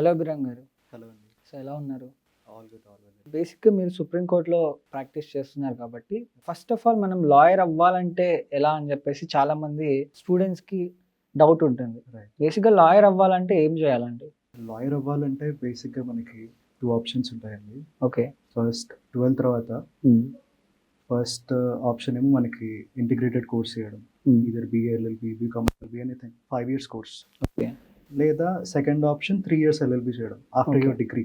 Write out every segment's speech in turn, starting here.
Hello Abhiram గారు. Hello అండి. So ఎలా ఉన్నారు? All good, all good. బేసిక్‌గా మీరు సుప్రీం కోర్ట్‌లో ప్రాక్టీస్ చేస్తున్నారు కాబట్టి, ఫస్ట్ ఆఫ్ ఆల్ మనం లాయర్ అవ్వాలంటే ఎలా అని చెప్పేసి చాలామంది స్టూడెంట్స్‌కి డౌట్ ఉంటుంది. రైట్. బేసిక్‌గా లాయర్ అవ్వాలంటే ఏం చేయాలండి? లాయర్ అవ్వాలంటే బేసిక్‌గా మనకి 2 ఆప్షన్స్ ఉంటాయండి. ఓకే. ఫస్ట్ 12 తర్వాత ఫస్ట్ ఆప్షన్ ఏమో మనకి ఇంటిగ్రేటెడ్ కోర్స్ చేయడం. Either BA, LLB, BCom, LLB anything 5 years course. Okay. లేదా సెకండ్ ఆప్షన్ 3 ఇయర్స్ ఎల్ఎల్బీ చేయడం ఆఫ్టర్ Okay. Your degree.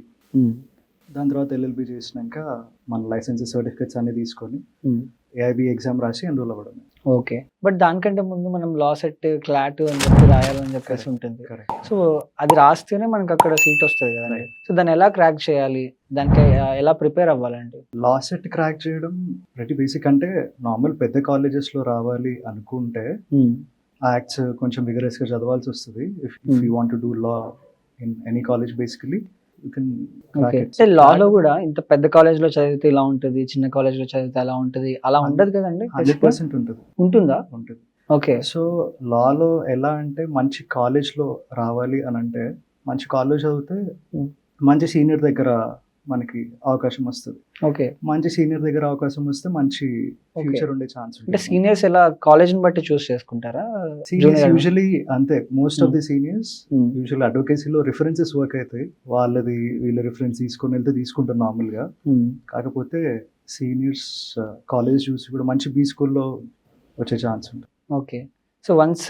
దాని తర్వాత ఎల్ఎల్బీ చేసినాక మన లైసెన్సెస్, సర్టిఫికేట్స్ అన్ని తీసుకొని ఏఐబీ ఎగ్జామ్ రాసి ఎన్రోల్ అవ్వడం. ఓకే. బట్ దానికంటే ముందు మనం లా సెట్, క్లాట్ అని చెప్పి రాయాలని చెప్పేసి Correct. ఉంటుంది. కరెక్ట్. సో అది రాస్తేనే మనకు అక్కడ సీట్ వస్తుంది కదండి. Right. సో దాన్ని ఎలా క్రాక్ చేయాలి? దానికి ఎలా ప్రిపేర్ అవ్వాలండి? లా సెట్ క్రాక్ చేయడం ప్రతి బేసిక్. అంటే నార్మల్ పెద్ద కాలేజెస్లో రావాలి అనుకుంటే యాక్ట్స్ కొంచెం విగరస్గా చదవాల్సి వస్తుంది. If you want to do law in any college basically you can okay. అంటే లాలో కూడా ఇంత పెద్ద కాలేజ్‌లో చదివితే ఇలా ఉంటది, చిన్న కాలేజ్‌లో చదివితే అలా ఉంటది. అలా ఉండదు కదండి? 100% ఉంటుంది. ఉంటుందా? ఉంటుంది. ఓకే. సో లాలో ఎలా అంటే మంచి కాలేజ్లో రావాలి అని అంటే మంచి కాలేజ్ చదివితే Hmm. మంచి సీనియర్ దగ్గర మనకి అవకాశం వస్తుంది. ఓకే. మంచి సీనియర్ దగ్గర అవకాశం వస్తే మంచి ఫ్యూచర్ ఉండే ఛాన్స్ అంటే ఉంటుంది. సీనియర్స్ ఎలా కాలేజ్‌ని బట్టి చూస్ చేసుకుంటారా? సీనియర్స్ Junior- యూజువలీ అంతే. Most of Hmm. The seniors Hmm. Usual అడ్వకేసీలో రిఫరెన్సెస్ వర్క్ అవుతాయి. వాళ్ళది వీళ్ళ రిఫరెన్స్ తీసుకొని వెళ్తే తీసుకుంటారు నార్మల్గా. Hmm. కాకపోతే సీనియర్స్ కాలేజ్ చూసి కూడా మంచి బీ స్కూల్లో వచ్చే ఛాన్స్ ఉంటుంది. ఓకే. సో వన్స్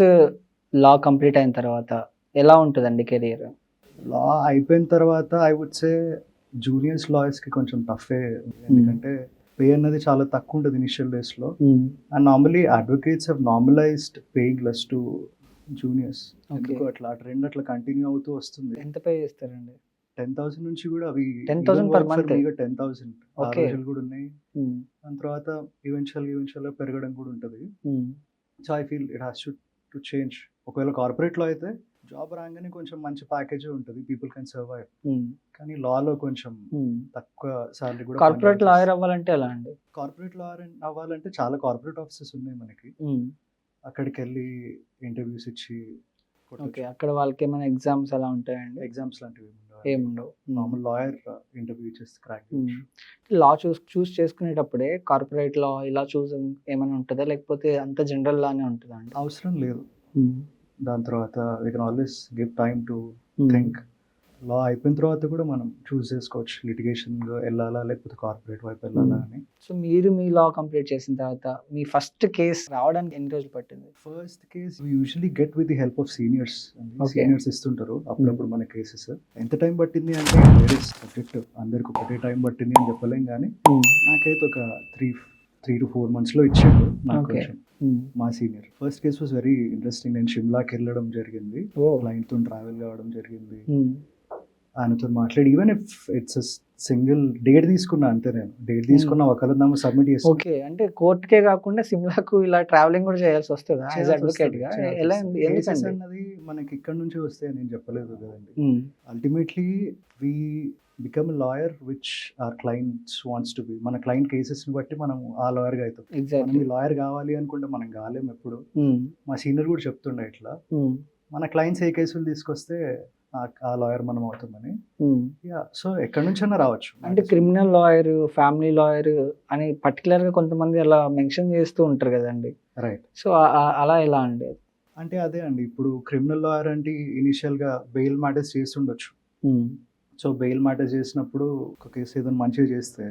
లా కంప్లీట్ అయిన తర్వాత ఎలా ఉంటదండి కెరియర్? లా అయిపోయిన తర్వాత ఐ వుడ్ సే జూనియర్స్ లాయర్స్కి కొంచెం టఫే. ఎందుకంటే పే అన్నది చాలా తక్కువ ఉంటుంది ఇనిషియల్ డేస్లో. And normally advocates have normalised paying less to juniors. Okay. ఎందుకు అట్లా ఆ ట్రెండ్ అట్లా కంటిన్యూ అవుతూ వస్తుంది. ఎంత పే చేస్తారండి? 10,000 నుంచి కూడా అవి 10,000 per month? 10,000 ఆ Okay. రోజులు కూడా ఉన్నాయి. దాని తర్వాత ఈవెన్చువల్గా పెరగడం కూడా ఉంటుంది. So I feel it has to change. ఒకవేళ కార్పొరేట్లో అయితే జాబ్ రాగానే కొంచెం మంచి ప్యాకేజ్ ఉంటుంది, పీపుల్ కెన్ సర్వైవ్. కానీ లాలో కొంచెం తక్కువ సాలరీ కూడా. కార్పొరేట్ లాయర్ అవ్వాలంటే ఎలా అండి? కార్పొరేట్ లాయర్ అవ్వాలంటే చాలా కార్పొరేట్ ఆఫీసెస్ ఉన్నాయి మనకి. అక్కడికి వెళ్ళి ఇంటర్వ్యూస్ ఇచ్చి ఓకే. అక్కడ వాళ్ళకి ఏమైనా ఎగ్జామ్స్ అలా ఉంటాయండి? ఎగ్జామ్స్ లాంటివి ఏముండవు. నార్మల్ లాయర్ ఇంటర్వ్యూ చేసి క్రాక్. లా చూస్ చేసుకునేటప్పుడే కార్పొరేట్ లా ఇలా చూస్ ఏమైనా ఉంటుందా, లేకపోతే అంత జనరల్ లానే ఉంటుందా అండి? అవసరం లేదు. దాని తర్వాత we can always give time to think. Law అయిపోయిన తర్వాత కూడా మనం చూస్ చేసుకోవచ్చు లిటిగేషన్గా వెళ్ళాలా లేకపోతే కార్పొరేట్ వైపు వెళ్ళాలా అని. సో మీరు మీ లా కంప్లీట్ చేసిన తర్వాత మీ ఫస్ట్ కేస్ రావడానికి ఎన్ని రోజులు పట్టింది? First case usually get with the help of seniors. Okay. Seniors ఇస్తుంటారు అప్పుడప్పుడు మన కేసెస్. ఎంత టైం పట్టింది అంటే వెరీ సబ్జెక్ట్, అందరికి ఒకటే టైం పట్టింది అని చెప్పలేం. కానీ నాకైతే ఒక 3 to 4 months ఇచ్చిండు నాకు Okay. కొంచెం మా senior. First case was very interesting. నేను షిమ్లాకి వెళ్ళడం జరిగింది, క్లయింట్తో ట్రావెల్ కావడం జరిగింది, ఆయనతో మాట్లాడి even if it's single date తీసుకున్నా అంతే. నేను డేట్ తీసుకున్నా ఒకళ్ళ సబ్మిట్ చేసి. ఓకే. అంటే కోర్టుకే కాకుండా సిమ్లాకు ఇలా ట్రావెలింగ్ కూడా చేయాల్సి వస్తుందా యాజ్ అడ్వకేట్ గా? ఎలా అండి? ఎందుకండి? అన్నది మనకి ఇక్కడ నుంచి వస్తే నేను చెప్పలేదు కదండి. Ultimately we become a lawyer which our clients wants to be. మన క్లయింట్ కేసెస్ని బట్టి మనం ఆ లాయర్గా అవుతాం. మనం ఎగ్జాక్ట్లీ. ఈ లాయర్ కావాలి అనుకుంటే మనం కాలేము ఎప్పుడు. మా సీనియర్ కూడా చెప్తుండే ఇట్లా, మన క్లయింట్స్ ఏ కేసులు తీసుకొస్తే ఆ లాయర్ మనం అవుతామని. సో ఎక్కడి నుంచైనా రావచ్చు. అంటే క్రిమినల్ లాయర్, ఫ్యామిలీ లాయర్ అని పర్టికులర్ గా కొంతమంది అలా మెన్షన్ చేస్తూ ఉంటారు కదండి. రైట్. సో అలా ఎలా అండి? అంటే అదే అండి, ఇప్పుడు క్రిమినల్ లాయర్ అంటే ఇనిషియల్గా బెయిల్ మ్యాటర్స్ చేస్తుండొచ్చు. సో బెయిల్ మ్యాటర్స్ చేసినప్పుడు ఒక కేసు ఏదైనా మంచిగా చేస్తే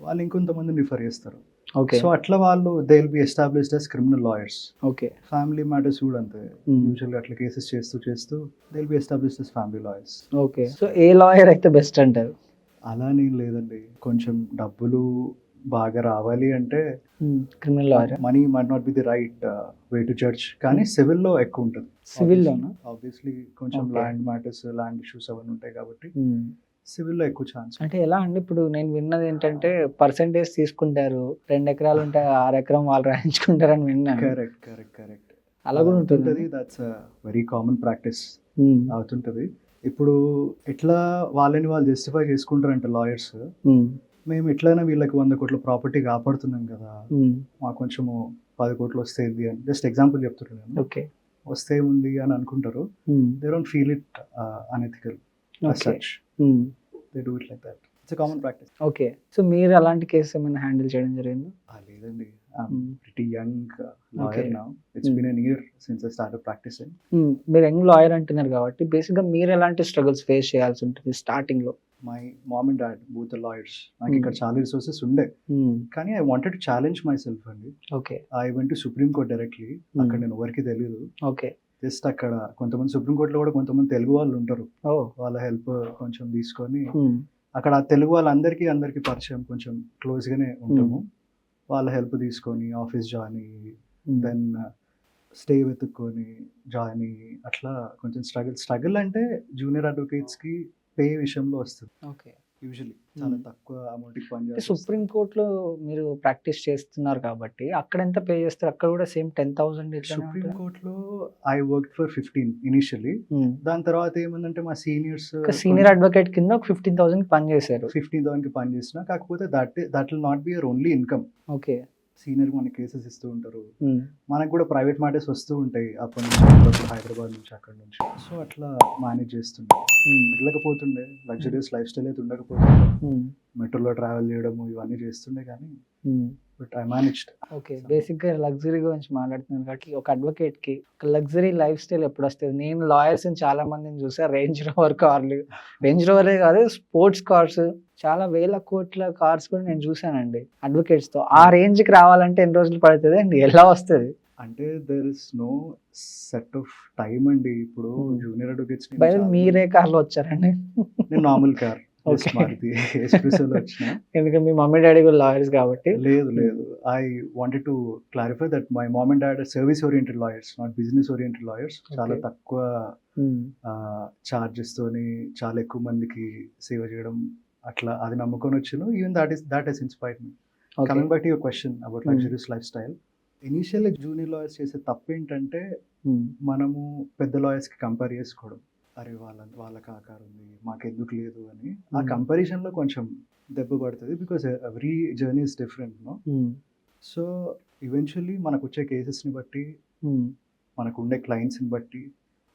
వాళ్ళు ఇంకొంతమందిని రిఫర్ చేస్తారు. ఓకే. సో అట్లా వాళ్ళు they will be established as criminal lawyers. Okay. Family matters కూడా అంతే. యూజువల్గా అట్లా కేసెస్ చేస్తూ they will be established as family lawyers. Okay. So ఏ లాయర్ అయితే బెస్ట్ అంటారు? అలా నేను లేదండి. కొంచెం డబ్బులు బాగా రావాలి అంటే criminal lawyer. Money might not be the right way to judge. కానీ సివిల్లో ఎక్కువ ఉంటుంది. సివిల్లోనా? ఆబ్వియస్లీ కొంచెం Okay. Land matters, land issues అవన్నీ ఉంటాయి కాబట్టి సివిల్లో ఎక్కువ ఛాన్స్. అంటే ఎలా అండి? ఇప్పుడు నేను విన్నది ఏంటంటే పర్సెంటేజ్ తీసుకుంటారు, 2 ఎకరాలు ఉంటే 6 ఎకరం వాళ్ళు రాయించుకుంటారని విన్నాను. కరెక్ట్. అలా కూడా ఉంటుంది. దట్స్ వెరీ కామన్ ప్రాక్టీస్ అవుతుంటది. ఇప్పుడు ఎట్లా వాళ్ళని వాళ్ళు జస్టిఫై చేసుకుంటారంటే లాయర్స్, మేము ఎట్లయినా వీళ్ళకి 100 కోట్ల ప్రాపర్టీ కాపాడుతున్నాం కదా, మాకు కొంచెము 10 కోట్లు వస్తేది అని జస్ట్ ఎగ్జాంపుల్ చెప్తున్నాను. ఓకే. వస్తే ఉంది అని అనుకుంటారు. They don't feel it unethical. as Okay. such. They do it like that. It's a common practice. Okay. So మీరు అలాంటి కేసు ఏమైనా హ్యాండిల్ చేయడం జరిగింది? లేదండి. I'm Hmm. pretty young lawyer Okay. now. It's been a year since I started practicing. మీరు young lawyer అంటున్నారు కాబట్టి బేసిక్గా మీరు ఎలాంటి స్ట్రగుల్స్ ఫేస్ చేయాల్సి ఉంటుంది స్టార్టింగ్లో? My mom and dad both are lawyers. నాకు ఇక్కడ చాలా రిసోర్సెస్ ఉండే, కానీ I wanted to challenge myself అండి. Okay. I went to Supreme Court directly. అక్కడ నేను ఎవరికి తెలియదు. ఓకే. జస్ట్ అక్కడ కొంతమంది సుప్రీం కోర్టులో కూడా కొంతమంది తెలుగు వాళ్ళు ఉంటారు. ఓ. వాళ్ళ హెల్ప్ కొంచెం తీసుకొని అక్కడ ఆ తెలుగు వాళ్ళందరికీ పరిచయం, కొంచెం క్లోజ్గానే ఉంటాము. వాళ్ళ హెల్ప్ తీసుకొని ఆఫీస్ జాయిన్ అయ్యి దెన్ స్టే వెతుక్కొని జాయిన్ అయ్యి అట్లా కొంచెం స్ట్రగుల్ అంటే జూనియర్ అడ్వకేట్స్కి పే విషయంలో వస్తుంది. ఓకే. యూజువల్లీ చాలా తక్కువ అమౌంట్కి పని చేస్తారు. సుప్రీం కోర్టులో మీరు ప్రాక్టీస్ చేస్తున్నారు కాబట్టి అక్కడ ఎంత పే చేస్తారు? అక్కడ కూడా సేమ్ 10,000 సుప్రీం కోర్టులో ఐ వర్క్ ఫర్ 15 ఇనిషియలీ. దాని తర్వాత ఏమందంటే మా సీనియర్స్ సీనియర్ అడ్వకేట్ కింద ఒక 15,000 పని చేశారు. 15,000కి పని చేసిన, కాకపోతే that will not be your only income. Okay. Senior మన కేసెస్ ఇస్తూ ఉంటారు, మనకు కూడా ప్రైవేట్ మ్యాటర్స్ వస్తూ ఉంటాయి అప్పటి నుంచి, హైదరాబాద్ నుంచి అక్కడ నుంచి. సో అట్లా మేనేజ్ చేస్తుండే, వెళ్ళకపోతుండే. లగ్జరియస్ లైఫ్ స్టైల్ అయితే ఉండకపోతుండే, మెట్రోలో ట్రావెల్ చేయడము ఇవన్నీ చేస్తుండే, కానీ బట్ ఐ మేనేజ్డ్. ఓకే. బేసిక్గా లగ్జరీ గురించి మాట్లాడుతున్నాను కాబట్టి ఒక అడ్వకేట్కి ఒక లగ్జరీ లైఫ్ స్టైల్ ఎప్పుడు వస్తుంది? నేను లాయర్స్ని చాలా మందిని చూసా, రేంజ్ రోవర్ కార్లు, రేంజ్ రోవరే కాదు స్పోర్ట్స్ కార్స్, చాలా వేల కోట్ల కార్స్ కూడా నేను చూసానండి అడ్వకేట్స్తో. ఆ రేంజ్కి రావాలంటే ఎన్ని రోజులు పడుతుంది అండి? ఎలా వస్తుంది? అంటే there is no set of time అండి. ఇప్పుడు జూనియర్ అడ్వకేట్స్ బయట మీరే కార్లో వచ్చారండి? నేను నార్మల్ కార్ Okay. మారుతి ఎస్ప్రెసోలో వచ్చిన. ఎందుకంటే మీ మమ్మీ డాడీ కూడా లాయర్స్ కాబట్టి. లేదు I wanted to clarify that my mom and dad service oriented lawyers, not business oriented lawyers. చాలా Okay. తక్కువ చార్జెస్ తోని చాలా ఎక్కువ మందికి సేవ చేయడం, అట్లా అది నమ్ముకొని వచ్చాను. Even that he's inspired me. Coming back to your question about luxurious lifestyle, initially junior lawyers చేసే తప్పు ఏంటంటే మనము పెద్ద లాయర్స్కి కంపేర్ చేసుకోవడం. అరే వాళ్ళకి ఆ కారు ఉంది, మాకెందుకు లేదు అని. ఆ కంపారిజన్లో కొంచెం దెబ్బ పడుతుంది, because every journey is different, no. So eventually మనకు వచ్చే కేసెస్ని బట్టి, మనకు ఉండే క్లయింట్స్ని బట్టి.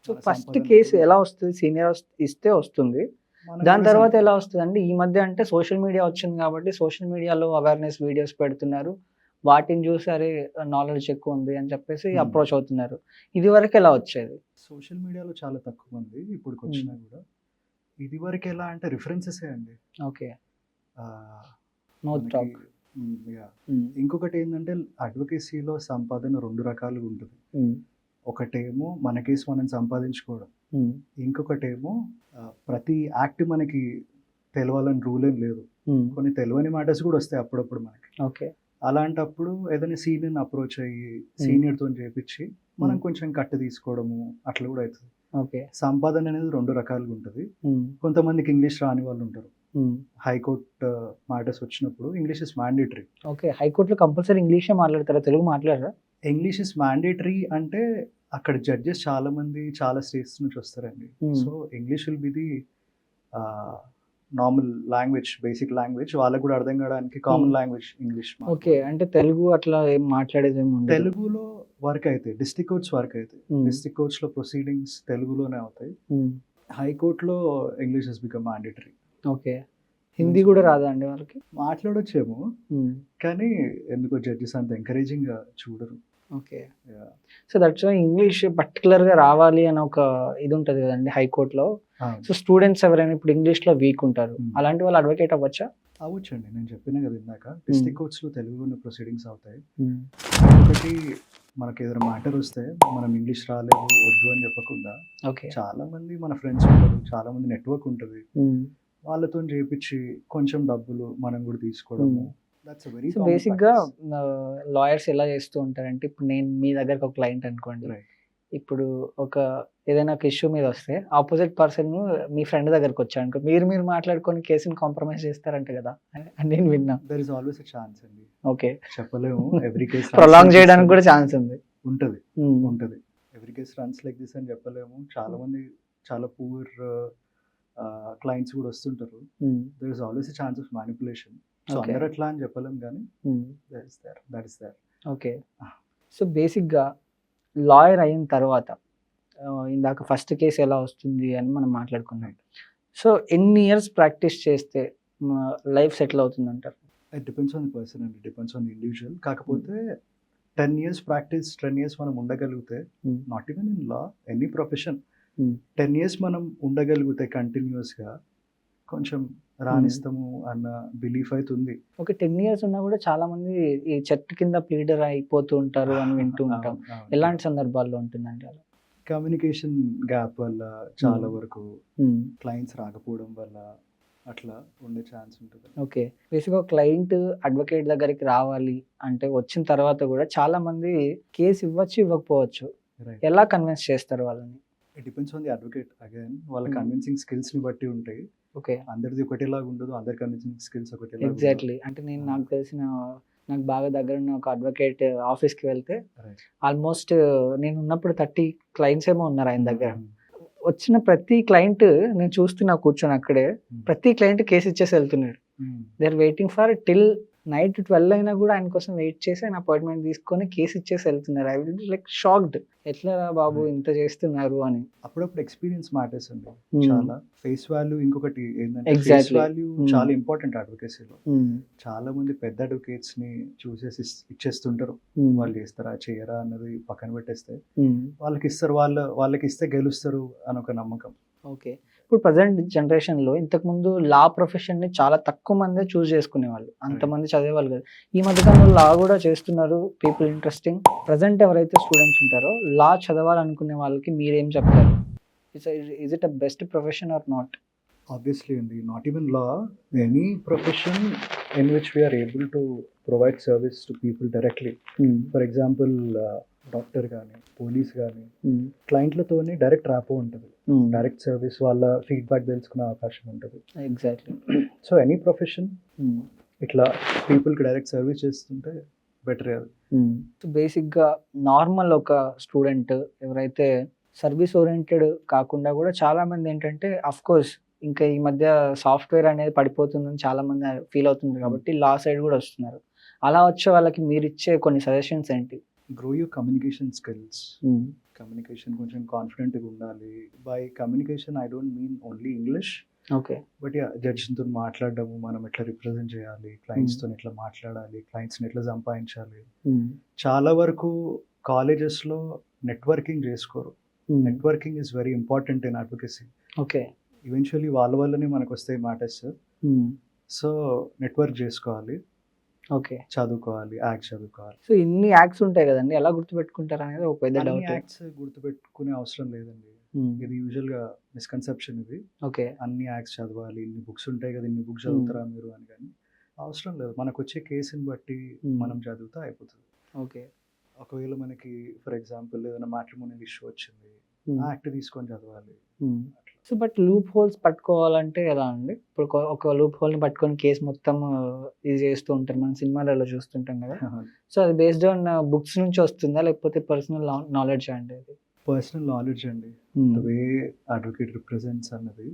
సో ఫస్ట్ కేసు ఎలా వస్తుంది? సీనియర్ ఇస్తే వస్తుంది, దాని తర్వాత ఎలా వస్తుంది అండి? ఈ మధ్య అంటే సోషల్ మీడియా వచ్చింది కాబట్టి సోషల్ మీడియాలో అవేర్నెస్ వీడియోస్ పెడుతున్నారు, వాటిని చూసి అరే నాలెడ్జ్ ఎక్కువ ఉంది అని చెప్పేసి అప్రోచ్ అవుతున్నారు. ఇది వరకు ఎలా వచ్చేది? సోషల్ మీడియాలో చాలా తక్కువ మంది ఇప్పుడు వచ్చినా కూడా. ఇది వరకు ఎలా అంటే రిఫరెన్సెసే అండి. ఓకే. No talk. ఇంకొకటి ఏంటంటే అడ్వకేసీలో సంపాదన 2 రకాలుగా ఉంటుంది. ఒకటేమో మన కేసు మనం సంపాదించుకోవడం, ఇంకొకటేమో ప్రతి యాక్ట్ మనకి తెలవాలని రూల్ ఏం లేదు. కొన్ని తెలియని మ్యాటర్స్ కూడా వస్తాయి అప్పుడప్పుడు మనకి. ఓకే. అలాంటప్పుడు ఏదైనా సీనియర్ని అప్రోచ్ అయ్యి సీనియర్తో చేపించి మనం కొంచెం కట్టు తీసుకోవడము అట్లా కూడా అవుతుంది. ఓకే. సంపాదన అనేది 2 రకాలుగా ఉంటుంది. కొంతమందికి ఇంగ్లీష్ రాని వాళ్ళు ఉంటారు. హైకోర్టు మ్యాటర్స్ వచ్చినప్పుడు ఇంగ్లీష్ ఇస్ మ్యాండేటరీ. ఓకే. హైకోర్టులో కంపల్సరీ ఇంగ్లీషే మాట్లాడతారా, తెలుగు మాట్లాడరా? ఇంగ్లీష్ ఇస్ మ్యాండేటరీ అంటే అక్కడ జడ్జెస్ చాలా మంది చాలా స్టేట్స్ నుంచి వస్తారండి. So English will be the normal language, basic language. వాళ్ళకు కూడా అర్థం కావడానికి కామన్ లాంగ్వేజ్ ఇంగ్లీష్. ఓకే. అంటే తెలుగు అట్లా ఏం మాట్లాడేది ఏమి ఉండదు? తెలుగులో వర్క్ అయితే డిస్ట్రిక్ట్ కోర్ట్స్ వర్క్ అయితే డిస్ట్రిక్ట్ కోర్ట్స్ లో ప్రొసీడింగ్స్ తెలుగులోనే అవుతాయి. హైకోర్టులో English has become mandatory. Okay. Hindi కూడా రాదా అండి వాళ్ళకి? మాట్లాడొచ్చేమో, కానీ ఎందుకో జడ్జెస్ అంత ఎంకరేజింగ్ గా చూడరు. Okay. So that's why English పర్టికులర్గా రావాలి అని ఒక ఇది ఉంటుంది కదండి హైకోర్టులో. సో స్టూడెంట్స్ ఎవరైనా ఇప్పుడు ఇంగ్లీష్లో వీక్ ఉంటారు, అలాంటి వాళ్ళు అడ్వకేట్ అవ్వచ్చా? అవ్వచ్చండి. నేను చెప్పిన కదా ఇందాక, డిస్ట్రిక్ట్ కోర్ట్స్లో తెలుగులోనే ప్రొసీడింగ్స్ అవుతాయి. ఒకటి మనకి ఏదైనా మ్యాటర్ వస్తే మనం ఇంగ్లీష్ రాలేదు వద్దు అని చెప్పకుండా, చాలా మంది మన ఫ్రెండ్స్ ఉంటారు, చాలా మంది నెట్వర్క్ ఉంటుంది, వాళ్ళతో చేయించి కొంచెం డబ్బులు మనం కూడా తీసుకోవడము. సో బేసిక్గా లాయర్స్ ఎలా చేస్తూ ఉంటారంటే, ఇప్పుడు నేను మీ దగ్గరకు ఒక క్లయింట్ అనుకోండి, ఇప్పుడు ఒక ఏదైనా ఒక ఇష్యూ మీద వస్తే ఆపోజిట్ పర్సన్ మీ ఫ్రెండ్ దగ్గరకు వచ్చాను అనుకో, మీరు మాట్లాడుకొని కేసుని కాంప్రమైజ్ చేస్తారంట కదా అని నేను విన్నా. There is always a chance అండి. ఓకే. చెప్పలేము, ఎవ్రీ కేస్ ప్రొలాంగ్ చేయడానికి కూడా ఛాన్స్ ఉంది. ఉంటుంది. Every case runs like this అని చెప్పలేము. చాలా మంది చాలా పూర్ క్లయింట్స్ కూడా వస్తుంటారు. There is always a chance of manipulation. So అందరూ అట్లా అని చెప్పలేం, కానీ that is there. Okay. So బేసిక్గా లాయర్ అయిన తర్వాత ఇందాక ఫస్ట్ కేసు ఎలా వస్తుంది అని మనం మాట్లాడుకున్నాం. సో ఎన్ని ఇయర్స్ ప్రాక్టీస్ చేస్తే లైఫ్ సెటిల్ అవుతుంది అంటారు? It depends on the person and depends on the individual. కాకపోతే 10 years ప్రాక్టీస్, 10 years మనం ఉండగలిగితే, not even in law, any profession, 10 years మనం ఉండగలిగితే కంటిన్యూస్గా కొంచెం రాణిస్తాము అన్న బిలీఫ్ అయితే ఉంది. ఒక 10 ఇయర్స్ ఉన్నా కూడా చాలా మంది ఈ చెట్టు కింద ప్లీడర్ అయిపోతూ ఉంటారు అని వింటూ ఉంటాం. ఎలాంటి సందర్భాల్లో ఉంటుందండి అలా? కమ్యూనికేషన్ గ్యాప్ వల్ల చాలా వరకు, క్లయింట్స్ రాకపోవడం వల్ల అట్లా ఉండే ఛాన్స్ ఉంటుంది. ఓకే. బేసిక్గా క్లయింట్ అడ్వకేట్ దగ్గరికి రావాలి అంటే వచ్చిన తర్వాత కూడా చాలా మంది కేసు ఇవ్వచ్చు, ఇవ్వకపోవచ్చు. రైట్. ఎలా కన్విన్స్ చేస్తారు వాళ్ళని? It depends on the advocate again. వాళ్ళ కన్విన్సింగ్ స్కిల్స్ని బట్టి ఉంటాయి. ఓకే. అందరిది ఒకటేలాగా ఉండదు, అందరి కన్విన్సింగ్ స్కిల్స్ ఒకటేలాగా ఉండదు. ఎగ్జాక్ట్లీ. అంటే నాకు బాగా దగ్గర ఉన్న ఒక అడ్వకేట్ ఆఫీస్కి వెళ్తే రైట్. ఆల్మోస్ట్ నేను ఉన్నప్పుడు 30 క్లయింట్స్ ఏమో ఉన్నారు ఆయన దగ్గర. వచ్చిన ప్రతి క్లయింట్ నేను చూస్తున్నా కూర్చొని అక్కడే, ప్రతి క్లయింట్ కేసు ఇచ్చేసి వెళ్తున్నాడు. They are waiting for till night 12 అయినా కూడా ఆయన కోసం వెయిట్ చేసి ఆయన అపాయింట్మెంట్ తీసుకొని కేసు ఇచ్చేసి వెళ్తున్నారు. ఐ విల్ లైక్ షాక్డ్, ఎట్లా బాబు ఇంత చేస్తున్నారు అని. అప్పుడప్పుడు ఎక్స్పీరియన్స్ మ్యాటర్స్ అండి చాలా. ఫేస్ వాల్యూ ఇంకొకటి ఏంటంటే, ఫేస్ Exactly. వాల్యూ చాలా ఇంపార్టెంట్ అడ్వకేసీలో. చాలా మంది పెద్ద అడ్వకేట్స్ ని చూసేసి ఇచ్చేస్తుంటారు. వాళ్ళు చేస్తారా చేయరా అన్నది పక్కన పెట్టేస్తే వాళ్ళకి ఇస్తారు, వాళ్ళకి ఇస్తే గెలుస్తారు అని ఒక నమ్మకం. ఓకే. ఇప్పుడు ప్రజెంట్ జనరేషన్లో ఇంతకుముందు లా ప్రొఫెషన్ని చాలా తక్కువ మందే చూస్ చేసుకునేవాళ్ళు, అంతమంది చదివేవాళ్ళు కదా. ఈ మధ్యకాలంలో లా కూడా చేస్తున్నారు పీపుల్, ఇంట్రెస్టింగ్. ప్రజెంట్ ఎవరైతే స్టూడెంట్స్ ఉంటారో లా చదవాలనుకునే వాళ్ళకి మీరేం చెప్తారు? Is it a best profession or not? Obviously అండి, not even law, any profession in which we're able to provide service to people directly. For example doctor కానీ, police కానీ, క్లయింట్లతోని డైరెక్ట్ ర్యాపో ఉంటుంది, డైరెక్ట్ సర్వీస్, వాళ్ళ feedback తెలుసుకునే అవకాశం ఉంటుంది. Exactly. So any profession ఇట్లా పీపుల్కి డైరెక్ట్ సర్వీస్ చేస్తుంటే బెటర్. సో బేసిక్గా నార్మల్ ఒక స్టూడెంట్ ఎవరైతే సర్వీస్ ఓరియంటెడ్ కాకుండా కూడా చాలా మంది ఏంటంటే, అఫ్ కోర్స్ ఇంకా ఈ మధ్య సాఫ్ట్వేర్ అనేది పడిపోతుందని చాలా మంది ఫీల్ అవుతున్నారు కాబట్టి లా సైడ్ కూడా వస్తున్నారు. అలా వచ్చే వాళ్ళకి మీరు ఇచ్చే కొన్ని సజెషన్స్ ఏంటి? Grow your communication skills. Communication కొంచెం కాన్ఫిడెంట్గా ఉండాలి. By communication I don't mean only English. Okay. But జడ్జితో మాట్లాడడము, మనం ఎట్లా రిప్రజెంట్ చేయాలి, క్లయింట్స్తో ఎట్లా మాట్లాడాలి, క్లయింట్స్ని ఎట్లా సంపాదించాలి. చాలా వరకు కాలేజెస్లో నెట్వర్కింగ్ చేసుకోరు. Networking is very important in advocacy. Okay. Eventually వాళ్ళ వల్లనే మనకు వస్తాయి మ్యాటర్స్. సో నెట్వర్క్ చేసుకోవాలి, ఓకే. చదువుకోవాలి, యాక్ట్ చదువుకోవాలి. సో ఇన్ని యాక్ట్స్ ఉంటాయి కదండి, ఎలా గుర్తుపెట్టుకుంటారు అనేది ఒక పెద్ద అన్ని డౌట్. యాక్ట్స్ గుర్తుపెట్టుకునే అవసరం లేదండి. ఇది యూజువల్గా మిస్కన్సెప్షన్ ఇది. ఓకే. అన్ని యాక్ట్స్ చదవాలి, ఇన్ని బుక్స్ ఉంటాయి కదా, ఇన్ని బుక్స్ చదువుతారా మీరు అని. కానీ అవసరం లేదు, మనకు వచ్చే కేసుని బట్టి మనం చదివితే అయిపోతుంది. ఓకే. ఒకవేళ మనకి ఫర్ ఎగ్జాంపుల్ ఏదైనా మ్యాట్రిమోనియల్ ఇష్యూ వచ్చింది, ఆ యాక్ట్ తీసుకొని చదవాలి. సో బట్ లూప్ హోల్స్ పట్టుకోవాలంటే ఎలా అండి? ఇప్పుడు ఒక లూప్ హోల్ని పట్టుకొని కేసు మొత్తం ఇది చేస్తూ ఉంటారు, మనం సినిమాలలో చూస్తుంటాం కదా. సో అది బేస్డ్ ఆన్ బుక్స్ నుంచి వస్తుందా లేకపోతే పర్సనల్ నాలెడ్జ్ అండి? అది పర్సనల్ నాలెడ్జ్ అండి. ద వే అడ్వకేట్ రిప్రజెంట్స్ అన్నది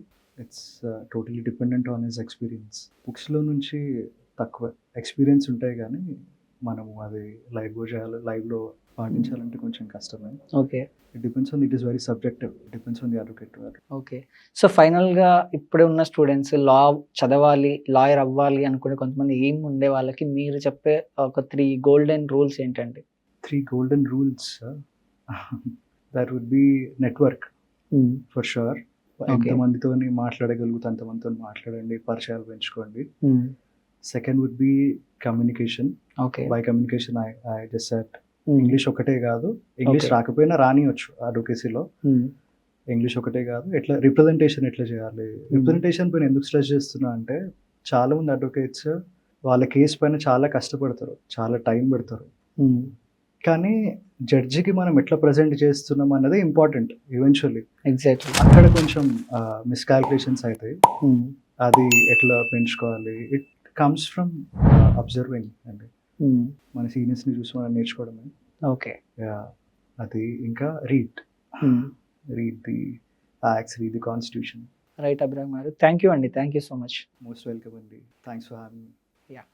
it's totally dependent on his experience. బుక్స్లో నుంచి తక్కువ ఎక్స్పీరియన్స్ ఉంటాయి కానీ మనము అది లైవ్లో పాటించాలంటే కొంచెం కష్టమే. Okay. It depends on, it is very subjective, depends on the advocate. Okay. So ఫైనల్గా ఇప్పుడే ఉన్న స్టూడెంట్స్ లా చదవాలి, లాయర్ అవ్వాలి అనుకునే కొంతమంది ఏం ఉండే వాళ్ళకి మీరు చెప్పే ఒక 3 గోల్డెన్ రూల్స్ ఏంటండి? 3 golden rules. That would be network for sure. ఎంతమందితో మాట్లాడగలుగుతా అంతమందితో మాట్లాడండి, పరిచయాలు పెంచుకోండి. Second would be communication. Okay. By communication I just said English ఒకటే కాదు, ఇంగ్లీష్ రాకపోయినా రానియచ్చు అడ్వకేసీలో. ఇంగ్లీష్ ఒకటే కాదు, ఎట్లా రిప్రజెంటేషన్ ఎట్లా చేయాలి. రిప్రజెంటేషన్ పైన ఎందుకు స్ట్రెస్ చేస్తున్నా అంటే, చాలా మంది అడ్వకేట్స్ వాళ్ళ కేసు పైన చాలా కష్టపడతారు, చాలా టైం పెడతారు. కానీ జడ్జికి మనం ఎట్లా ప్రజెంట్ చేస్తున్నాం అన్నది ఇంపార్టెంట్ ఈవెన్చువల్లీ. ఎగ్జాక్ట్లీ. అక్కడ కొంచెం మిస్కాల్కులేషన్స్ అవుతాయి. అది ఎట్లా పెంచుకోవాలి, ఇట్ కమ్స్ ఫ్రమ్ అబ్జర్వింగ్ అండి. మన సీనియర్స్ని చూసి మనం నేర్చుకోవడమే. ఓకే. అది ఇంకా read the acts, read the constitution. Right Abraham గారు, థ్యాంక్ యూ అండి, thank you so much. Most welcome అండి, thanks for having me. Yeah.